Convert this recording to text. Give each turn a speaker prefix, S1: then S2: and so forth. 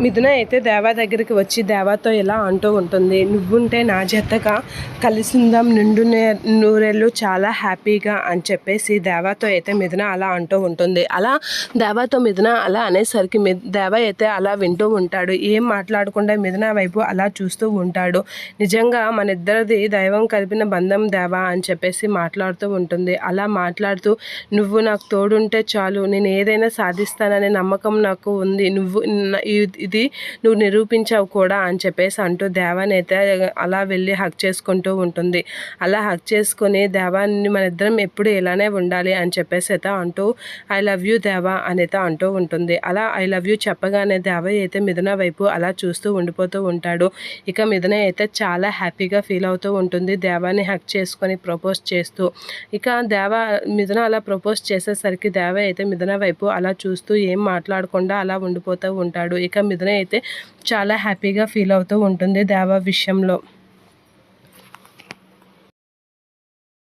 S1: మిథున అయితే దేవా దగ్గరికి వచ్చి దేవాతో ఇలా అంటూ ఉంటుంది, నువ్వుంటే నా జతగా కలిసిందాం నిండు నూరేళ్ళు చాలా హ్యాపీగా అని చెప్పేసి దేవాతో అయితే మిథున అలా అంటూ ఉంటుంది. అలా దేవాతో మిథున అలా అనేసరికి దేవ అయితే అలా వింటూ ఉంటాడు. ఏం మాట్లాడకుండా మిథున వైపు అలా చూస్తూ ఉంటాడు. నిజంగా మన ఇద్దరిది దైవం కలిపిన బంధం దేవా అని చెప్పేసి మాట్లాడుతూ ఉంటుంది. అలా మాట్లాడుతూ నువ్వు నాకు తోడుంటే చాలు, నేను ఏదైనా సాధిస్తాననే నమ్మకం నాకు ఉంది, ఇది నువ్వు నిరూపించావు కూడా అని చెప్పేసి అంటూ దేవాని అయితే అలా వెళ్ళి హక్ చేసుకుంటూ ఉంటుంది. అలా హక్ చేసుకుని దేవాన్ని మన ఇద్దరం ఎప్పుడు ఇలానే ఉండాలి అని చెప్పేసి అయితే అంటూ ఐ లవ్ యూ దేవా అని అయితే అంటూ ఉంటుంది. అలా ఐ లవ్ యూ చెప్పగానే దేవ అయితే మిథున వైపు అలా చూస్తూ ఉండిపోతూ ఉంటాడు. ఇక మిథున అయితే చాలా హ్యాపీగా ఫీల్ అవుతూ ఉంటుంది దేవాని హక్ చేసుకొని ప్రపోజ్ చేస్తూ. ఇక మిథున అలా ప్రపోజ్ చేసేసరికి దేవ అయితే మిథున వైపు అలా చూస్తూ ఏం మాట్లాడకుండా అలా ఉండిపోతూ ఉంటాడు. ఇక మిథున అయితే చాలా హ్యాపీగా ఫీల్ అవుతూ ఉంటుంది దేవ విషయంలో.